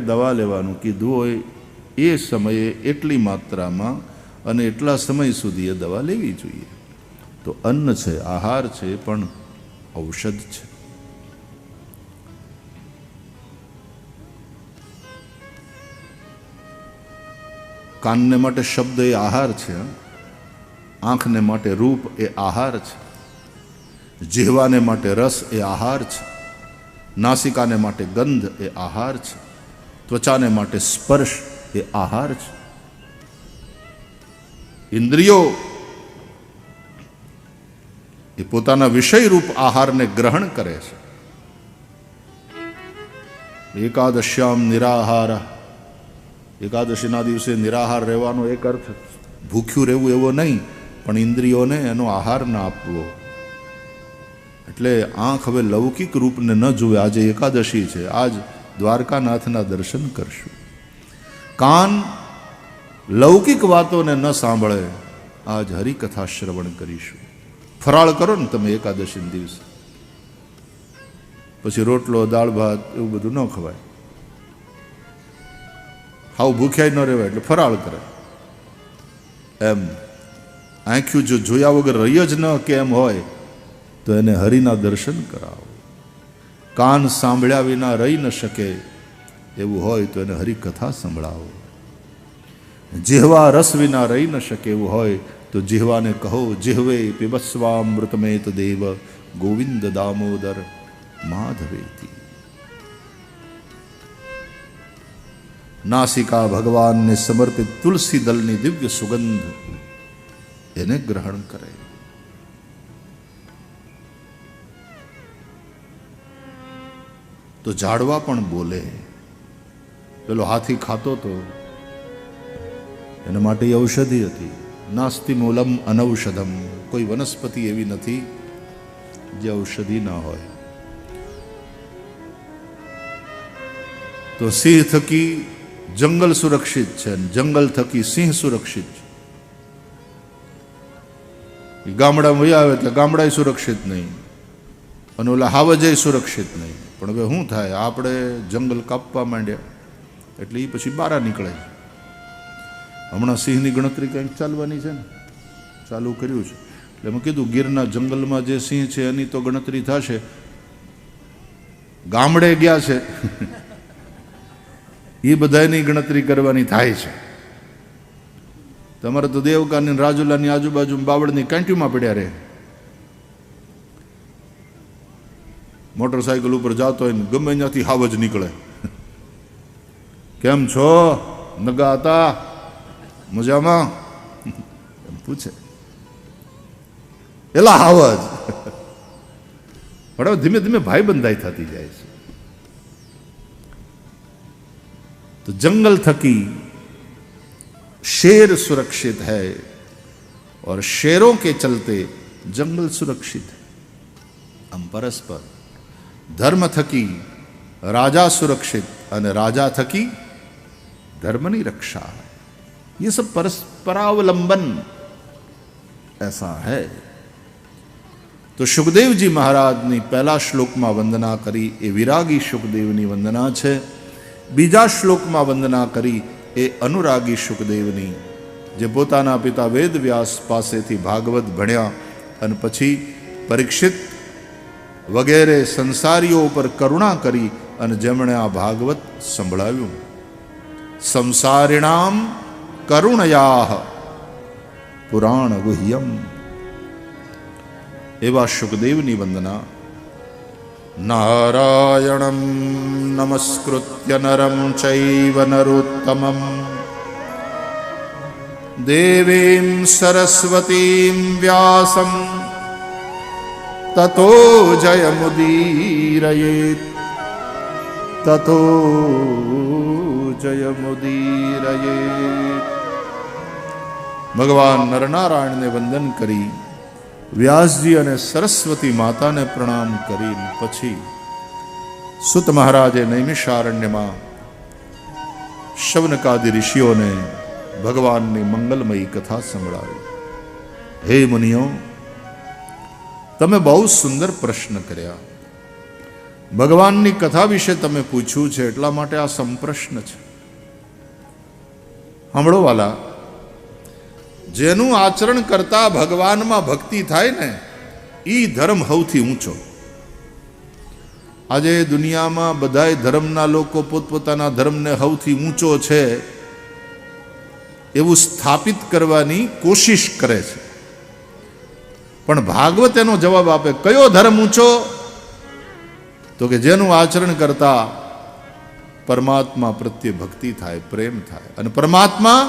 દવા લેવાનું કીધું હોય એ સમયે એટલી માત્રામાં અને એટલા સમય સુધી એ દવા લેવી જોઈએ. તો અન્ન છે, આહાર છે, પણ ઔષધ છે. કાનને માટે શબ્દ એ આહાર છે, આંખને માટે રૂપ એ આહાર છે, જીહવાને માટે રસ એ આહાર છે, નાસિકાને માટે ગંધ એ આહાર છે, ત્વચાને માટે સ્પર્શ એ આહાર છે. ઇન્દ્રિયો એ પોતાના વિષયરૂપ આહારને ગ્રહણ કરે છે. એકાદશ્યામ નિરાહાર, એકાદશીના દિવસે નિરાહાર રહેવાનો એક અર્થ ભૂખ્યું રહેવું એવો નહીં, પણ ઇન્દ્રિયોને એનો આહાર ના આપવો. એટલે આંખ હવે લૌકિક રૂપને ન જુએ. આજે એકાદશી છે, આજ દ્વારકાનાથના દર્શન કરશું. કાન લૌકિક વાતોને ન સાંભળે, આજ હરિકથા શ્રવણ કરીશું. ફરાળ કરો ને તમે એકાદશી દિવસે, પછી રોટલો દાળ ભાત એવું બધું ન ખવાય. હાવ ભૂખ્યાય ન રહેવાય, એટલે ફરાળ કરે. એમ આંખ્યું જો જોયા વગર રહી જ ન કે એમ હોય તો એને હરિના દર્શન કરાવો. કાન સાંભળ્યા વિના રહી ન શકે એવું હોય તો એને હરિકથા સંભળાવો. જીહવા રસ વિના રહી ન શકે એવું હોય તો જીહવાને કહો, જીહવે પીબસ્વામૃતમેત દેવ ગોવિંદ દામોદર માધવેતી. નાસિકા ભગવાનને સમર્પિત તુલસી દલની દિવ્ય સુગંધ એને ગ્રહણ કરે. તો ઝાડવા પણ બોલે. પેલો હાથી ખાતો તો એના માટે ઔષધિ હતી. નાસ્તિ મૂલમ અનૌષધમ, કોઈ વનસ્પતિ એવી નથી જે ઔષધિ ના હોય. તો સિંહ થકી જંગલ સુરક્ષિત છે, જંગલ થકી સિંહ સુરક્ષિત છે. ગામડામાં વહી આવે એટલે ગામડા સુરક્ષિત નહીં, અને ઓલા હાવજે સુરક્ષિત નહીં. પણ હવે શું થાય, આપણે જંગલ કાપવા માંડ્યા એટલે એ પછી બહાર નીકળે. હમણાં સિંહની ગણતરી કંઈક ચાલવાની છે ને, ચાલુ કર્યું છે. એટલે મેં કીધું ગીરના જંગલમાં જે સિંહ છે એની તો ગણતરી થશે. ગામડે ગયા છે એ બધાની ગણતરી કરવાની થાય છે. તમારે તો દેવકાની રાજુલાની આજુબાજુ બાવળની કાંટીમાં પડ્યા રહે. મોટરસાયકલ ઉપર જતો હોય ને ગમે ત્યાંથી હાવજ નીકળે. કેમ છો નગા હતા, મજામાં એમ પૂછે. એલા હાવજ. પણ ધીમે ધીમે ભાઈ બંધાઈ થતી જાય છે. तो जंगल थकी शेर सुरक्षित है और शेरों के चलते जंगल सुरक्षित है. हम परस्पर धर्म थकी राजा सुरक्षित और राजा थकी धर्मनी रक्षा. ये सब परस्परावलंबन ऐसा है. तो सुखदेव जी महाराज ने पहला श्लोक में वंदना करी ए विरागी सुखदेव की वंदना है. बीजा श्लोक में वंदना करी ए अनुरागी सुखदेवनी, जे पोताना पिता वेद व्यास पासेथी भागवत भण्या अने पछी परीक्षित वगैरे संसारीओ पर करुणा करी अने जेमणे आ भागवत संभळाव्युं. संसारिणाम करुणयाः पुराण गुह्यम. एवा सुखदेवनी वंदना. नारायणं नमस्कृत्य नरं चैव नरोत्तमं देवीं सरस्वतीं व्यासं ततो जयमुदीरयेत्. ततो जयमुदीरयेत्. भगवान नरनारायण ने वंदन करी, व्यासजी અને સરસ્વતી માતાને પ્રણામ કરીને પછી સુત મહારાજે નૈમિષારણ્યમાં શૌનકાદિ ઋષિઓને ભગવાનની મંગલમયી કથા સંભળાવી. હે મુનિઓ, તમે બહુ સુંદર પ્રશ્ન કર્યા. ભગવાનની કથા વિશે તમે પૂછ્યું છે એટલા માટે આ સંપ્રશ્ન છે. સાંભળો વાલા, જેનું આચરણ કરતા ભગવાનમાં ભક્તિ થાય ને એ ધર્મ સૌથી ઊંચો. આજે દુનિયામાં બધાય ધર્મના લોકો પોતપોતાના ધર્મને સૌથી ઊંચો છે એવું સ્થાપિત કરવાની કોશિશ કરે છે, પણ ભાગવત એનો જવાબ આપે. કયો ધર્મ ઊંચો? તો કે જેનું આચરણ કરતા પરમાત્મા પ્રત્યે ભક્તિ થાય, પ્રેમ થાય. અને પરમાત્મા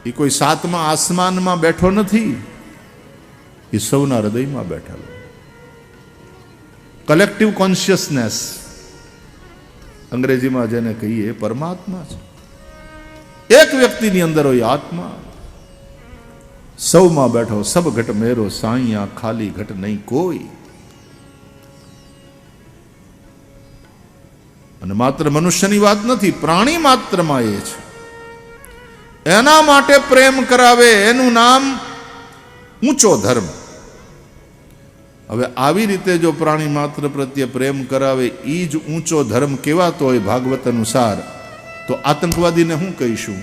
એ કોઈ સાતમા આસમાનમાં બેઠો નથી, એ સૌના હૃદયમાં બેઠેલો. કલેક્ટિવ કોન્શિયસનેસ અંગ્રેજીમાં જેને કહીએ પરમાત્મા છે. એક વ્યક્તિની અંદર હોય આત્મા, સૌમાં બેઠો. સબ ઘટ મેરો સાઈયા, ખાલી ઘટ નહીં કોઈ. અને માત્ર મનુષ્યની વાત નથી, પ્રાણી માત્રમાં એ છે. એના માટે પ્રેમ કરાવે એનું નામ ઊંચો ધર્મ. હવે આવી રીતે જો પ્રાણી માત્ર પ્રત્યે પ્રેમ કરાવે એ જ ઊંચો ધર્મ કહેવાતો હોય ભાગવત અનુસાર, તો આતંકવાદીને શું કહીશું?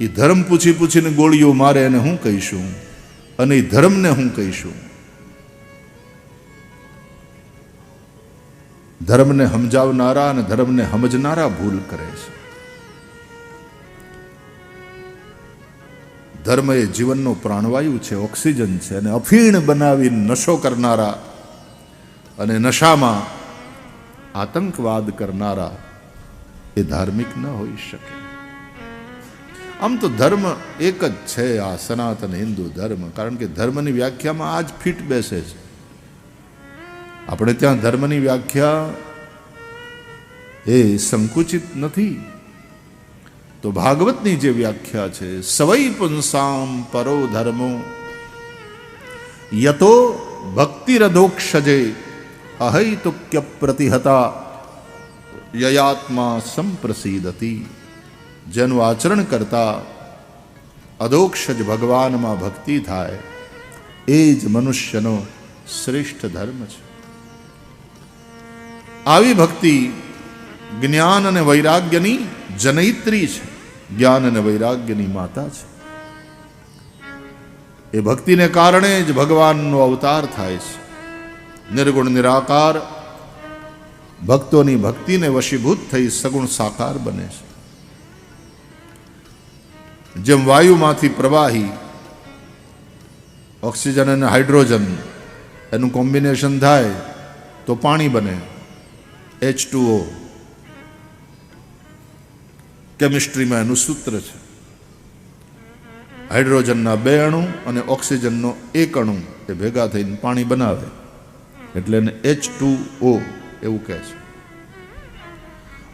એ ધર્મ પૂછી પૂછીને ગોળીઓ મારે એને શું કહીશું? અને એ ધર્મને શું કહીશું? ધર્મને સમજાવનારા અને ધર્મને સમજનારા ભૂલ કરે છે. ધર્મ એ જીવનનો પ્રાણવાયુ છે, ઓક્સિજન છે. અને અફીણ બનાવી નશો કરનારા અને નશામાં આતંકવાદ કરનારા એ ધાર્મિક ન હોઈ શકે. આમ તો ધર્મ એક જ છે, આ સનાતન હિન્દુ ધર્મ. કારણ કે ધર્મની વ્યાખ્યામાં આ જ ફિટ બેસે છે. આપણે ત્યાં ધર્મની વ્યાખ્યા એ સંકુચિત નથી. તો ભાગવતની જે વ્યાખ્યા છે, સવૈ પુંસામ પરો ધર્મો યતો ભક્તિરધોક્ષજે અહૈતુક્ય પ્રતિહતા યયાત્મા સંપ્રસિદતી. જેનું આચરણ કરતા અધોક્ષજ ભગવાનમાં ભક્તિ થાય એ જ મનુષ્યનો શ્રેષ્ઠ ધર્મ છે. આવી ભક્તિ જ્ઞાન અને વૈરાગ્યની જનૈત્રી છે, જ્ઞાન અને વૈરાગ્યની માતા છે. એ ભક્તિને કારણે જ ભગવાનનો અવતાર થાય છે. નિર્ગુણ નિરાકાર ભક્તોની ભક્તિને વશીભૂત થઈ સગુણ સાકાર બને છે. જેમ વાયુમાંથી પ્રવાહી ઓક્સિજન અને હાઇડ્રોજન એનું કોમ્બિનેશન થાય તો પાણી બને, H2O. કેમિસ્ટ્રીમાં એનું સૂત્ર છે. હાઇડ્રોજનના 2 અણુ અને ઓક્સિજનનો 1 અણુ એ ભેગા થઈને પાણી બનાવે, એટલે એને H2O એવું કહે છે.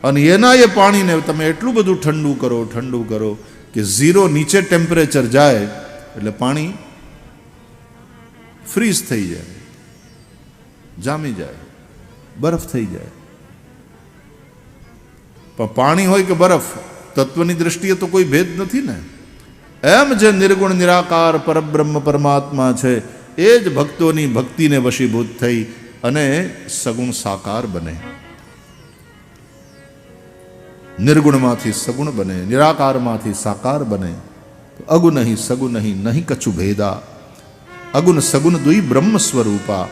અને એના એ પાણીને તમે એટલું બધું ઠંડુ કરો કે 0 નીચે ટેમ્પરેચર જાય એટલે પાણી ફ્રીઝ થઈ જાય, જામી જાય, બરફ થઈ જાય. પણ પાણી હોય કે બરફ, તત્વની દ્રષ્ટિએ તો કોઈ ભેદ નથી ને. એમ જે નિર્ગુણ નિરાકાર પરબ્રહ્મ પરમાત્મા છે એ જ ભક્તોની ભક્તિને વશીભૂત થઈ અને સગુણ સાકાર બને. નિર્ગુણમાંથી સગુણ બને, નિરાકારમાંથી સાકાર બને. અગુણ નહીં સગુણ નહીં, નહીં કછુ ભેદા. અગુણ સગુણ દુઈ બ્રહ્મ સ્વરૂપા.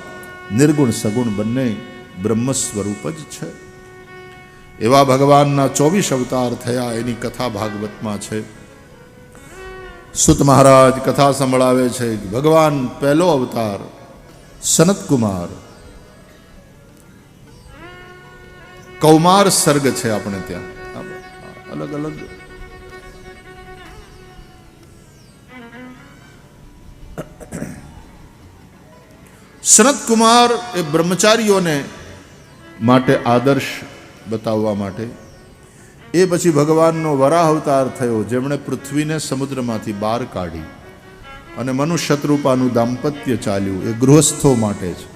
નિર્ગુણ સગુણ બંને બ્રહ્મ સ્વરૂપ જ છે. એવા ભગવાનના 24 અવતાર થયા એની કથા ભાગવતમાં છે. સુત મહારાજ કથા સંભળાવે છે કે ભગવાન પહેલો અવતાર સનત કુમાર, કૌમાર સર્ગ છે આપણે ત્યાં અલગ અલગ. સનત કુમાર એ બ્રહ્મચારીઓને માટે આદર્શ બતાવવા માટે. એ પછી ભગવાનનો વરાહ અવતાર થયો, જેમણે પૃથ્વીને સમુદ્રમાંથી બહાર કાઢી અને મનુષ્યરૂપાનું દાંપત્ય ચાલ્યું. એ ગૃહસ્થો માટે છે.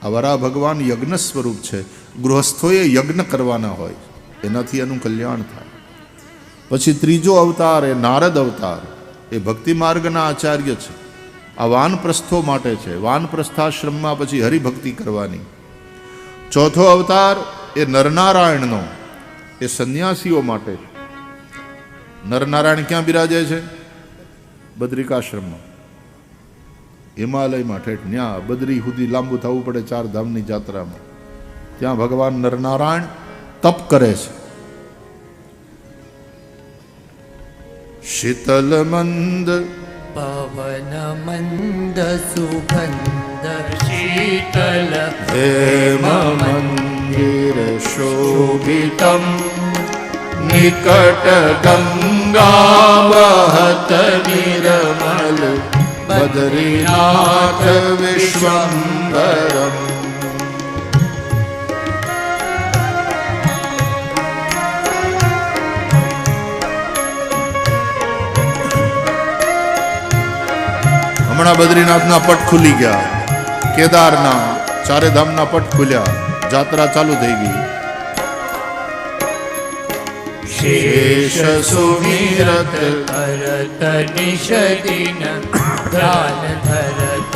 આ વરાહ ભગવાન યજ્ઞ સ્વરૂપ છે. ગૃહસ્થોએ યજ્ઞ કરવાના હોય, એનાથી એનું કલ્યાણ થાય. પછી ત્રીજો અવતાર એ નારદ અવતાર, એ ભક્તિ માર્ગના આચાર્ય છે. આ વાનપ્રસ્થો માટે છે. વાનપ્રસ્થાશ્રમમાં પછી હરિભક્તિ કરવાની. ચોથો અવતાર એ નરનારાયણનો, એ સંન્યાસીઓ માટે. નરનારાયણ ક્યાં બિરાજે છે? બદ્રિકાશ્રમમાં, હિમાલયમાં ઠેઠ ન્યા બદ્રી સુધી લાંબુ થવું પડે 4 ધામની જાત્રામાં. ત્યાં ભગવાન નરનારાયણ તપ કરે છે. શીતલ મંદ પવન મંદ સુગંધ શીતલ હેમ મંદિર શોભિતમ નિકટ ગંગા વહત નિર્મલ બદ્રીનાથ વિશ્વંભરમ. હમણાં બદ્રીનાથના પટ ખુલી ગયા, કેદારના 4 ધામના પટ ખુલ્યા, જાત્રા ચાલુ થઈ ગઈ. શેષ સુમિરત ભરત નિષદિન ધ્યાન ધરત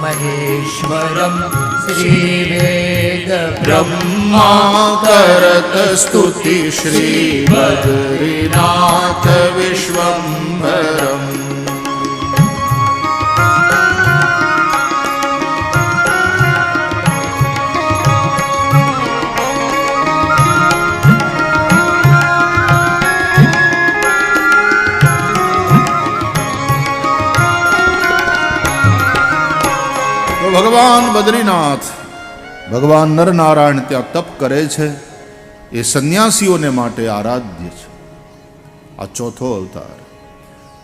મહેશ્વરમ શ્રી વેદ બ્રહ્મા કરત સ્તુતિ શ્રી બદ્રીનાથ વિશ્વંભરમ. ભગવાન બદ્રીનાથ, ભગવાન નરનારાયણ ત્યાં તપ કરે છે. એ સંન્યાસીઓને માટે આરાધ્ય છે. આ ચોથો અવતાર.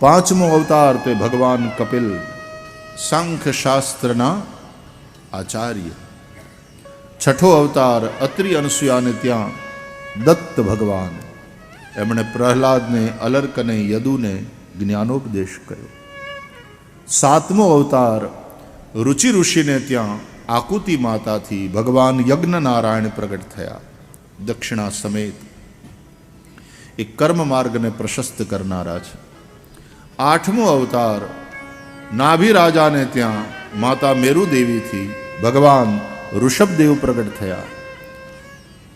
5મો અવતાર તે ભગવાન કપિલ, સાંખ્ય શાસ્ત્રના આચાર્ય. 6ઠો અવતાર અત્રિ અનસુયાને ત્યાં દત્ત ભગવાન, એમણે પ્રહલાદને, અલર્કને, યદુને જ્ઞાનોપદેશ કર્યો. 7મો અવતાર રુચિ ઋષિને ત્યાં આકુતિ માતાથી ભગવાન યજ્ઞનારાયણ પ્રગટ થયા, દક્ષિણા સમેત. એ કર્મ માર્ગને પ્રશસ્ત કરનારા છે. 8મો અવતાર નાભી રાજાને ત્યાં માતા મેરુદેવીથી ભગવાન ઋષભદેવ પ્રગટ થયા.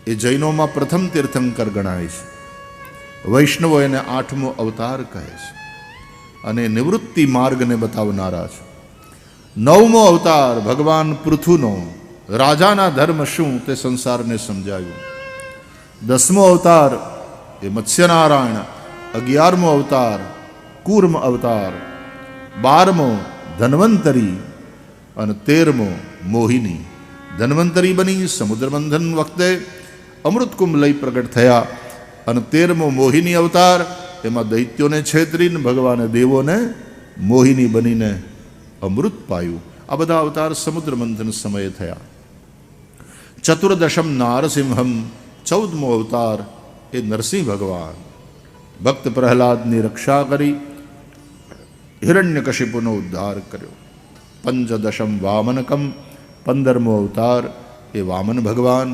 એ જૈનોમાં પ્રથમ તીર્થંકર ગણાય છે. વૈષ્ણવો એને 8મો અવતાર કહે છે અને નિવૃત્તિ માર્ગને બતાવનારા છે. 9મો અવતાર ભગવાન પૃથુનો, રાજાના ધર્મ શું તે સંસારને સમજાવ્યું. 10મો અવતાર એ મત્સ્યનારાયણ. 11મો અવતાર કૂર્મ અવતાર. 12મો ધન્વંતરી અને 13મો મોહિની. ધન્વંતરી બની સમુદ્ર મંથન વખતે અમૃત કુંભ લઈ પ્રગટ થયા અને 13મો મોહિની અવતાર, એમાં દૈત્યોને છેતરીને ભગવાને દેવોને મોહિની બનીને અમૃત પાયું. આ બધા અવતાર સમુદ્ર મંથન સમયે થયા. 14દશમ નારસિંહમ, 14મો અવતાર એ નરસિંહ ભગવાન. ભક્ત પ્રહલાદની રક્ષા કરી હિરણ્યકશિપુનો ઉદ્ધાર કર્યો. 15દશમ વામનકમ, 15મો અવતાર એ વામન ભગવાન.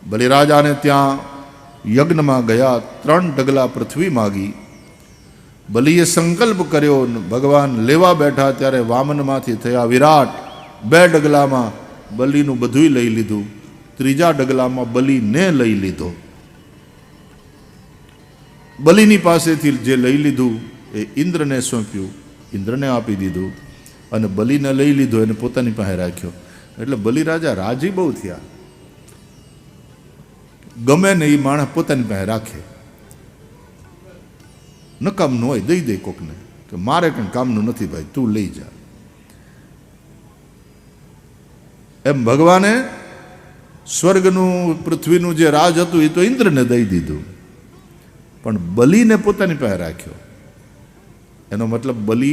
બલિરાજાને ત્યાં યજ્ઞમાં ગયા, 3 ડગલા પૃથ્વી માગી. બલિએ સંકલ્પ કર્યો, ભગવાન લેવા બેઠા ત્યારે વામનમાંથી થયા વિરાટ. 2 ડગલામાં બલિનું બધું લઈ લીધું, 3જા ડગલામાં બલિને લઈ લીધો. બલિની પાસેથી જે લઈ લીધું એ ઇન્દ્રને સોંપ્યું, ઇન્દ્રને આપી દીધું, અને બલિને લઈ લીધો એને પોતાની પાસે રાખ્યો. એટલે બલિરાજા રાજી બહુ થયા. ગમે ને એ માણસ પોતાની પાસે રાખે, નકામનું હોય દઈ દે કોકને કે મારે કંઈ કામનું નથી ભાઈ, તું લઈ જા. એમ ભગવાને સ્વર્ગનું પૃથ્વીનું જે રાજ હતું એ તો ઇન્દ્રને દઈ દીધું, પણ બલિને પોતાની પાસે રાખ્યો. એનો મતલબ બલિ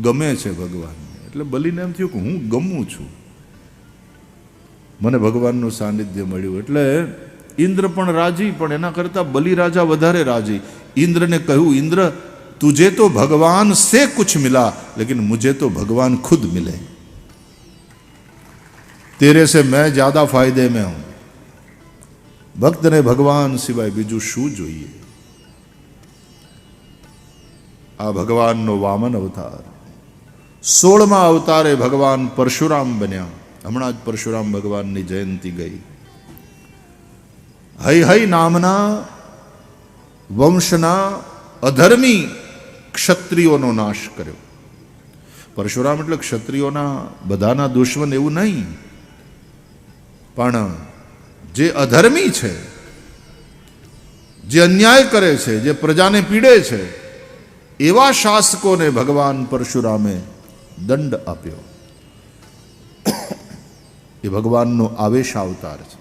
ગમે છે ભગવાનને. એટલે બલિને એમ થયું કે હું ગમું છું, મને ભગવાનનું સાનિધ્ય મળ્યું. એટલે ઇન્દ્ર પણ રાજી, પણ એના કરતા બલિ રાજા વધારે રાજી. इंद्र ने कहूँ, इंद्र तुझे तो भगवान से कुछ मिला, लेकिन मुझे तो भगवान खुद मिले, तेरे से मैं ज्यादा फायदे में हूं. भक्त ने भगवान सिवाय बीजू शू जोईए. आ भगवान नो वामन अवतार. 16मा अवतारे भगवान परशुराम बन्या. હમણાં જ પરશુરામ ભગવાનની જયંતિ ગઈ. હૈ હૈ નામના વંશના અધર્મી ક્ષત્રિયોનો નાશ કર્યો. પરશુરામ એટલે ક્ષત્રિયોના બધાના દુશ્મન એવું નહીં, પણ જે અધર્મી છે, જે અન્યાય કરે છે, જે પ્રજાને પીડે છે, એવા શાસકોને ભગવાન પરશુરામે દંડ આપ્યો. એ ભગવાનનો આવેશ અવતાર છે.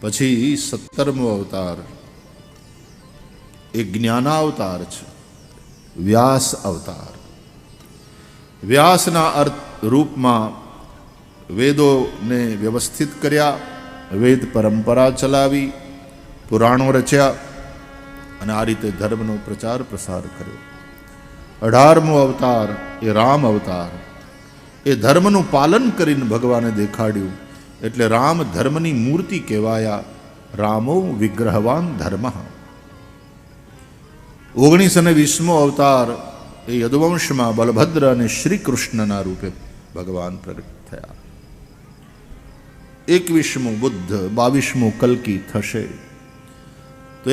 પછી 17મો અવતાર એ જ્ઞાનાવતાર છે, વ્યાસ અવતાર. વ્યાસના અર્થ રૂપમાં વેદોને વ્યવસ્થિત કર્યા, વેદ પરંપરા ચલાવી, પુરાણો રચ્યા અને આ રીતે ધર્મનો પ્રચાર પ્રસાર કર્યો. 18મો અવતાર એ રામ અવતાર. એ ધર્મનું પાલન કરીને ભગવાને દેખાડ્યું, એટલે રામ ધર્મની મૂર્તિ કહેવાયા. રામો વિગ્રહવાન ધર્મ. 19 અને 20મો અવતાર એ યદુવંશમાં બલભદ્ર અને શ્રી કૃષ્ણના રૂપે ભગવાન પ્રગટ થયા. 21મો બુદ્ધ, 22મો કલ્કી થશે.